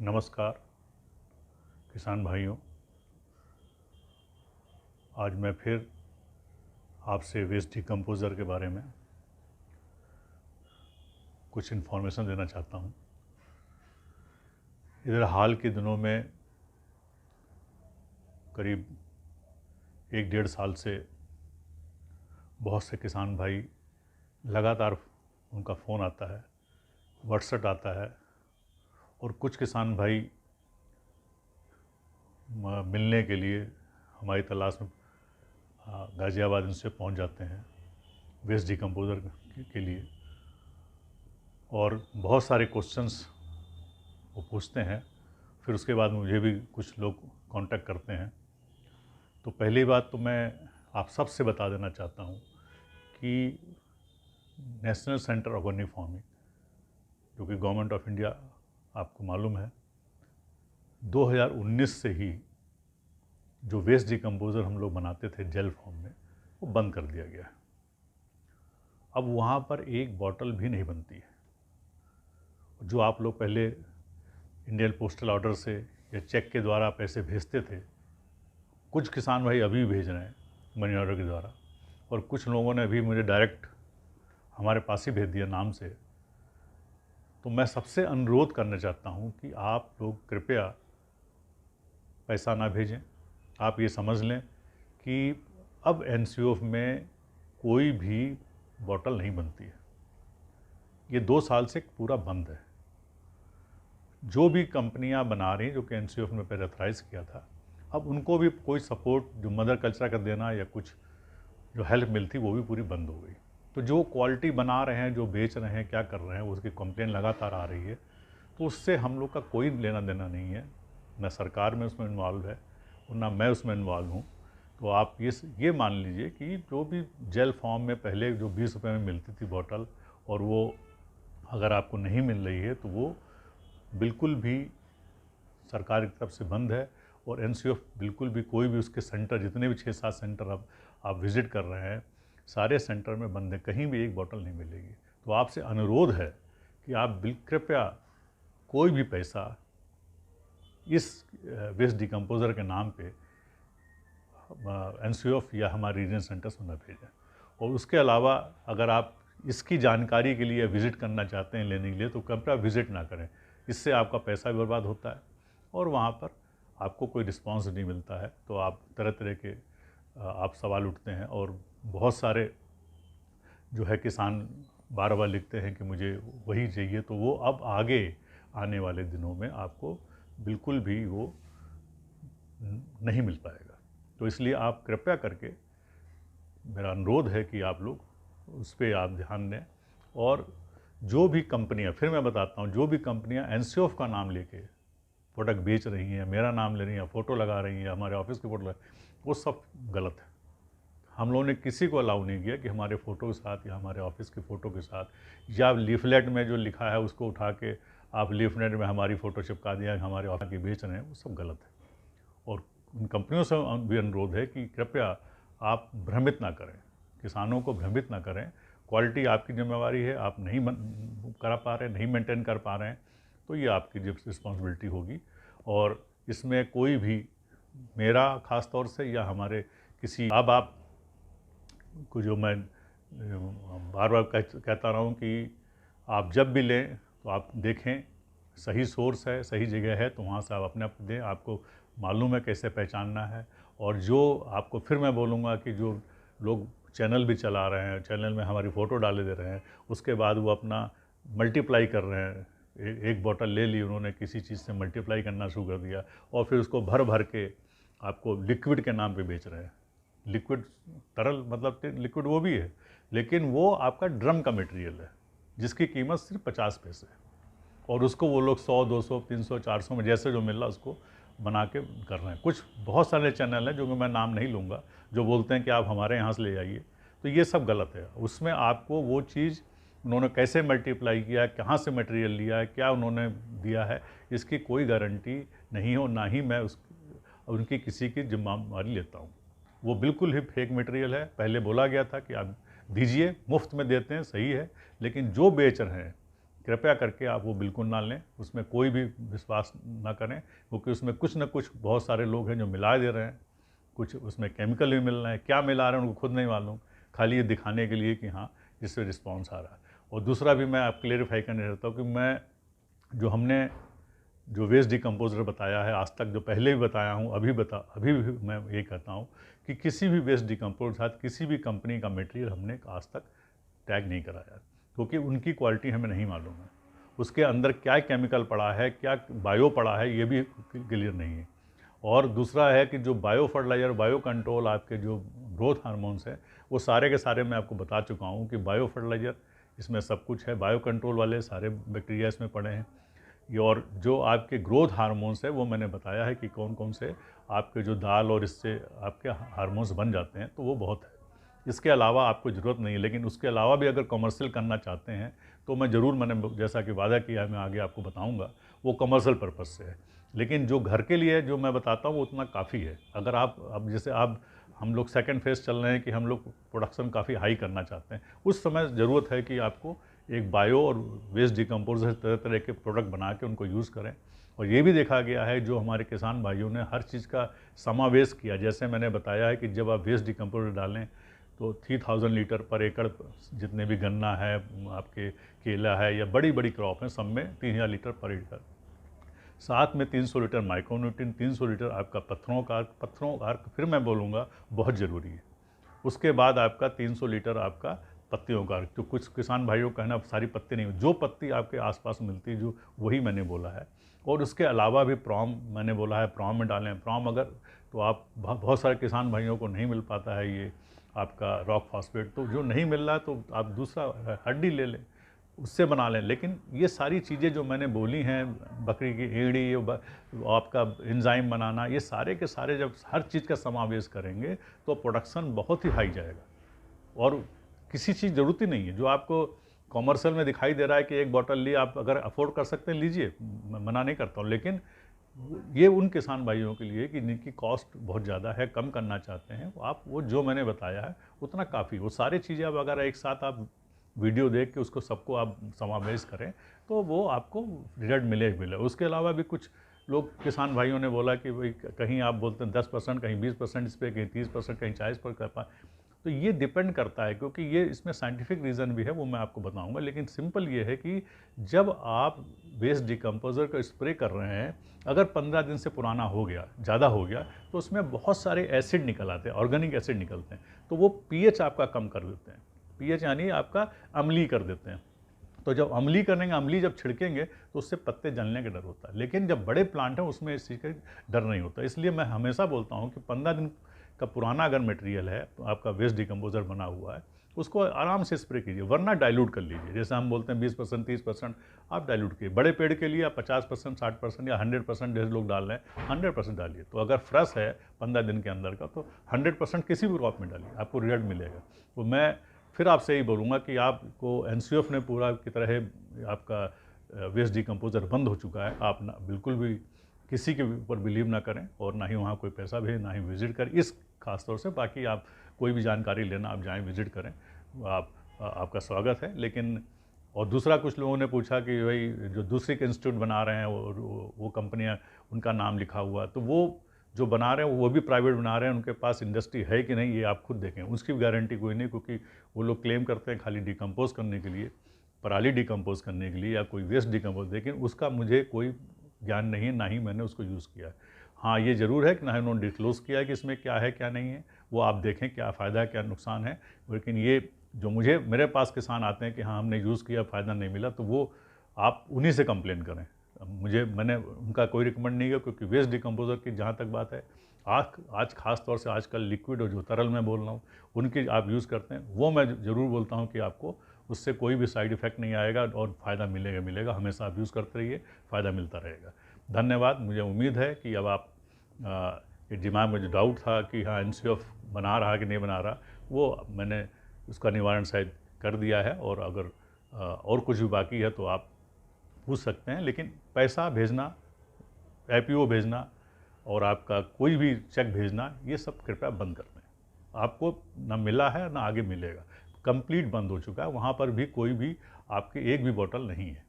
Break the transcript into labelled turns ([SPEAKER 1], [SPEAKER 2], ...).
[SPEAKER 1] नमस्कार किसान भाइयों। आज मैं फिर आपसे वेस्ट डिकम्पोज़र के बारे में कुछ इन्फॉर्मेशन देना चाहता हूँ। इधर हाल के दिनों में करीब 1-1.5 साल से बहुत से किसान भाई लगातार उनका फ़ोन आता है, व्हाट्सएप आता है और कुछ किसान भाई मिलने के लिए हमारी तलाश में गाज़ियाबाद इनसे पहुंच जाते हैं वेस्ट डिकम्पोज़र के लिए, और बहुत सारे क्वेश्चंस वो पूछते हैं। फिर उसके बाद मुझे भी कुछ लोग कांटेक्ट करते हैं। तो पहली बात तो मैं आप सबसे बता देना चाहता हूँ कि नेशनल सेंटर ऑर्गेनिक फार्मिंग, जो कि गवर्नमेंट ऑफ इंडिया आपको मालूम है, 2019 से ही जो वेस्ट डिकम्पोज़र हम लोग बनाते थे जेल फॉर्म में, वो बंद कर दिया गया है। अब वहाँ पर एक बॉटल भी नहीं बनती है। जो आप लोग पहले इंडियन पोस्टल ऑर्डर से या चेक के द्वारा पैसे भेजते थे, कुछ किसान भाई अभी भेज रहे हैं मनी ऑर्डर के द्वारा, और कुछ लोगों ने भी मुझे डायरेक्ट हमारे पास ही भेज दिया नाम से। तो मैं सबसे अनुरोध करना चाहता हूँ कि आप लोग कृपया पैसा ना भेजें। आप ये समझ लें कि अब एनसीओएफ में कोई भी बॉटल नहीं बनती है। ये 2 साल से पूरा बंद है। जो भी कंपनियां बना रही जो कि एनसीओएफ में पहले ऑथराइज़ किया था, अब उनको भी कोई सपोर्ट जो मदर कल्चर का देना या कुछ जो हेल्प मिलती वो भी पूरी बंद हो गई। तो जो क्वालिटी बना रहे हैं, जो बेच रहे हैं, क्या कर रहे हैं, उसकी कंप्लेन लगातार आ रही है। तो उससे हम लोग का कोई लेना देना नहीं है, ना सरकार में उसमें इन्वॉल्व है और ना मैं उसमें इन्वॉल्व हूँ। तो आप ये मान लीजिए कि जो भी जेल फॉर्म में पहले जो 20 रुपये में मिलती थी बॉटल, और वो अगर आपको नहीं मिल रही है तो वो बिल्कुल भी सरकार की तरफ से बंद है। और एनसीओएफ बिल्कुल भी कोई भी उसके सेंटर, जितने भी 6-7 सेंटर आप विज़िट कर रहे हैं, सारे सेंटर में बंद है, कहीं भी एक बॉटल नहीं मिलेगी। तो आपसे अनुरोध है कि आप कृपया कोई भी पैसा इस वेस्ट डिकम्पोज़र के नाम पे एनसीओएफ या हमारे रीजन सेंटर्स में न भेजें। और उसके अलावा अगर आप इसकी जानकारी के लिए विज़िट करना चाहते हैं लेने के लिए, तो कृपया विज़िट ना करें। इससे आपका पैसा भी बर्बाद होता है और वहाँ पर आपको कोई रिस्पांस नहीं मिलता है। तो आप तरह तरह के आप सवाल उठते हैं, और बहुत सारे जो है किसान बार बार लिखते हैं कि मुझे वही चाहिए। तो वो अब आगे आने वाले दिनों में आपको बिल्कुल भी वो नहीं मिल पाएगा। तो इसलिए आप कृपया करके, मेरा अनुरोध है कि आप लोग उस पर आप ध्यान दें। और जो भी कंपनियां, फिर मैं बताता हूं, जो भी कंपनियां एनसीओएफ का नाम लेके प्रोडक्ट बेच रही हैं, मेरा नाम ले रही हैं, फ़ोटो लगा रही हैं, हमारे ऑफिस की फ़ोटो वो सब गलत है। हम लोगों ने किसी को अलाउ नहीं किया कि हमारे फ़ोटो के साथ या हमारे ऑफिस की फ़ोटो के साथ या लीफलेट में जो लिखा है उसको उठा के आप लीफलेट में हमारी फ़ोटो चिपका दिया, हमारे ऑफिस की बेच रहे हैं, वो सब गलत है। और उन कंपनियों से भी अनुरोध है कि कृपया आप भ्रमित ना करें, किसानों को भ्रमित ना करें। क्वालिटी आपकी जिम्मेवारी है, आप नहीं करा पा रहे, नहीं मेंटेन कर पा रहे हैं, तो ये आपकी रिस्पॉन्सिबिलिटी होगी। और इसमें कोई भी, मेरा ख़ास तौर से या हमारे किसी, अब आप को जो मैं बार बार कहता रहा हूँ कि आप जब भी लें तो आप देखें सही सोर्स है, सही जगह है, तो वहाँ से आप अपने आप दें। आपको मालूम है कैसे पहचानना है। और जो आपको फिर मैं बोलूँगा कि जो लोग चैनल भी चला रहे हैं, चैनल में हमारी फ़ोटो डाले दे रहे हैं, उसके बाद वो अपना मल्टीप्लाई कर रहे हैं। एक बॉटल ले ली उन्होंने, किसी चीज़ से मल्टीप्लाई करना शुरू कर दिया, और फिर उसको भर भर के आपको लिक्विड के नाम पे बेच रहे हैं। लिक्विड तरल मतलब लिक्विड वो भी है, लेकिन वो आपका ड्रम का मटेरियल है जिसकी कीमत सिर्फ 50 पैसे है, और उसको वो लोग 100, 200, 300, 400 में जैसे जो मिल रहा उसको बना के कर रहे हैं। कुछ बहुत सारे चैनल हैं जो कि मैं नाम नहीं लूँगा, जो बोलते हैं कि आप हमारे यहाँ से ले जाइए, तो ये सब गलत है। उसमें आपको वो चीज़ उन्होंने कैसे मल्टीप्लाई किया है, कहाँ से मटेरियल लिया है, क्या उन्होंने दिया है, इसकी कोई गारंटी नहीं है, और ना ही मैं उनकी किसी की जिम्मेदारी लेता हूँ। वो बिल्कुल ही फेक मटेरियल है। पहले बोला गया था कि आप दीजिए, मुफ्त में देते हैं, सही है, लेकिन जो बेच रहे हैं कृपया करके आप वो बिल्कुल ना लें, उसमें कोई भी विश्वास ना करें, क्योंकि उसमें कुछ न कुछ बहुत सारे लोग हैं जो मिला दे रहे हैं, कुछ उसमें केमिकल भी मिल रहे हैं, क्या मिला रहे हैं उनको खुद नहीं मालूम, खाली ये दिखाने के लिए कि हाँ इससे रिस्पॉन्स आ रहा है। और दूसरा भी मैं आप क्लेरिफाई करने रहता हूँ कि मैं हमने जो वेस्ट डिकम्पोज़र बताया है आज तक, जो पहले भी बताया हूँ, अभी भी मैं ये कहता हूँ कि किसी भी वेस्ट डिकम्पोज़र के साथ किसी भी कंपनी का मटेरियल हमने आज तक टैग नहीं कराया, क्योंकि उनकी क्वालिटी हमें नहीं मालूम है, उसके अंदर क्या केमिकल पड़ा है, क्या बायो पड़ा है, ये भी क्लियर नहीं है। और दूसरा है कि जो बायो फर्टिलाइज़र, बायो कंट्रोल, आपके जो ग्रोथ हार्मोन्स हैं, वो सारे के सारे मैं आपको बता चुका हूँ कि बायो फर्टिलाइज़र इसमें सब कुछ है, बायो कंट्रोल वाले सारे बैक्टीरिया इसमें पड़े हैं। ये और जो आपके ग्रोथ हार्मोन्स है वो मैंने बताया है कि कौन कौन से आपके जो दाल और इससे आपके हार्मोन्स बन जाते हैं, तो वो बहुत है। इसके अलावा आपको ज़रूरत नहीं है, लेकिन उसके अलावा भी अगर कमर्शियल करना चाहते हैं तो मैं ज़रूर, मैंने जैसा कि वादा किया है, मैं आगे आपको बताऊंगा, वो कमर्शियल पर्पज़ से है। लेकिन जो घर के लिए जो मैं बताता हूँ वो उतना काफ़ी है। अगर आप अब जैसे आप हम लोग सेकंड फेज़ चल रहे हैं कि हम लोग प्रोडक्शन काफ़ी हाई करना चाहते हैं, उस समय ज़रूरत है कि आपको एक बायो और वेस्ट डिकम्पोजर तरह तरह के प्रोडक्ट बना के उनको यूज़ करें। और ये भी देखा गया है, जो हमारे किसान भाइयों ने हर चीज़ का समावेश किया, जैसे मैंने बताया है कि जब आप वेस्ट डिकम्पोजर डालें तो 3000 लीटर पर एकड़, जितने भी गन्ना है, आपके केला है या बड़ी बड़ी क्रॉप है, सब में 3000 लीटर पर एकड़, साथ में 300 लीटर माइक्रोन्यूट्रिएंट, 300 लीटर आपका पत्थरों का अर्क फिर मैं बोलूँगा बहुत ज़रूरी है। उसके बाद आपका 300 लीटर आपका पत्तियों का, तो कुछ किसान भाइयों का कहना सारी पत्ती नहीं, जो पत्ती आपके आसपास मिलती है जो वही मैंने बोला है। और उसके अलावा भी प्रॉम मैंने बोला है, प्रॉम में डालें। प्रॉम अगर तो आप बहुत सारे किसान भाइयों को नहीं मिल पाता है ये आपका रॉक फॉस्फेट, तो जो नहीं मिल रहा तो आप दूसरा हड्डी ले लें, उससे बना लें। लेकिन ये सारी चीज़ें जो मैंने बोली हैं, बकरी की एड़ी, आपका एंजाइम बनाना, ये सारे के सारे जब हर चीज़ का समावेश करेंगे तो प्रोडक्शन बहुत ही हाई जाएगा। और किसी चीज़ ज़रूरत ही नहीं है, जो आपको कॉमर्शियल में दिखाई दे रहा है कि एक बॉटल ली, आप अगर अफोर्ड कर सकते हैं लीजिए, मना नहीं करता हूँ, लेकिन ये उन किसान भाइयों के लिए कि जिनकी कॉस्ट बहुत ज़्यादा है, कम करना चाहते हैं, आप वो जो मैंने बताया है उतना काफ़ी। वो सारी चीज़ें अब अगर एक साथ आप वीडियो देख के उसको सबको आप समावेश करें तो वो आपको रिजल्ट मिले। उसके अलावा भी कुछ लोग किसान भाइयों ने बोला कि भाई कहीं आप बोलते हैं 10%, कहीं 20% इस पर, कहीं 30%, कहीं 40%, तो ये डिपेंड करता है, क्योंकि ये इसमें साइंटिफिक रीज़न भी है, वो मैं आपको बताऊंगा। लेकिन सिंपल ये है कि जब आप वेस्ट डिकम्पोजर का स्प्रे कर रहे हैं, अगर 15 दिन से पुराना हो गया, ज़्यादा हो गया, तो उसमें बहुत सारे एसिड निकल आते हैं, ऑर्गेनिक एसिड निकलते हैं, तो वो पीएच आपका कम कर देते हैं। पीएच यानी आपका अम्लीय कर देते हैं। तो जब अम्लीय करेंगे, अम्लीय जब छिड़केंगे तो उससे पत्ते जलने का डर होता है। लेकिन जब बड़े प्लांट हैं उसमें इस चीज़ का डर नहीं होता। इसलिए मैं हमेशा बोलता हूँ कि 15 दिन का पुराना अगर मटेरियल है, तो आपका वेस्ट डिकम्पोजर बना हुआ है, उसको आराम से स्प्रे कीजिए, वरना डाइल्यूट कर लीजिए। जैसे हम बोलते हैं 20%, 30% आप डाइल्यूट कीजिए। बड़े पेड़ के लिए आप 50%, 60% या 100% जैसे लोग डाल रहे हैं, 100% डालिए। तो अगर फ्रेश है 15 दिन के अंदर का, तो 100% किसी भी क्रॉप में डालिए, आपको रिजल्ट मिलेगा। तो मैं फिर आपसे यही बोलूँगा कि आपको एनसीएफ ने पूरा की तरह आपका वेस्ट डिकम्पोजर बंद हो चुका है। आप ना बिल्कुल भी किसी के ऊपर बिलीव ना करें, और ना ही वहाँ कोई पैसा भेजें, ना ही विजिट करें, इस खास तौर से। बाकी आप कोई भी जानकारी लेना, आप जाएँ, विजिट करें, आपका स्वागत है। लेकिन और दूसरा, कुछ लोगों ने पूछा कि भाई जो दूसरे के इंस्टीट्यूट बना रहे हैं वो कंपनियाँ, उनका नाम लिखा हुआ, तो वो जो बना रहे हैं वो भी प्राइवेट बना रहे हैं, उनके पास इंडस्ट्री है कि नहीं ये आप खुद देखें, उसकी गारंटी कोई नहीं, क्योंकि वो लोग क्लेम करते हैं खाली डिकम्पोज करने के लिए, पराली डिकम्पोज करने के लिए या कोई वेस्ट डिकम्पोज, लेकिन उसका मुझे कोई ज्ञान नहीं है, ना ही मैंने उसको यूज़ किया है। हाँ, ये ज़रूर है कि ना ही उन्होंने डिस्क्लोज़ किया है कि इसमें क्या है क्या नहीं है, वो आप देखें क्या फ़ायदा है क्या नुकसान है। लेकिन ये जो मेरे पास किसान आते हैं कि हाँ हमने यूज़ किया, फ़ायदा नहीं मिला, तो वो आप उन्हीं से कंप्लेन करें। मैंने उनका कोई रिकमेंड नहीं किया, क्योंकि वेस्ट डिकम्पोजर की जहाँ तक बात है, आज खास तौर से आजकल लिक्विड और जो तरल मैं बोल रहा हूँ उनकी आप यूज़ करते हैं, वो मैं ज़रूर बोलता हूँ कि आपको उससे कोई भी साइड इफ़ेक्ट नहीं आएगा और फ़ायदा मिलेगा। हमेशा आप यूज़ करते रहिए, फ़ायदा मिलता रहेगा। धन्यवाद। मुझे उम्मीद है कि अब आप ये दिमाग में जो डाउट था कि हाँ एनसीएफ बना रहा कि नहीं बना रहा, वो मैंने उसका निवारण शायद कर दिया है। और अगर और कुछ भी बाकी है तो आप पूछ सकते हैं। लेकिन पैसा भेजना, IPO भेजना और आपका कोई भी चेक भेजना, ये सब कृपया बंद कर दें। आपको ना मिला है ना आगे मिलेगा, कंप्लीट बंद हो चुका है। वहाँ पर भी कोई भी आपकी एक भी बोतल नहीं है।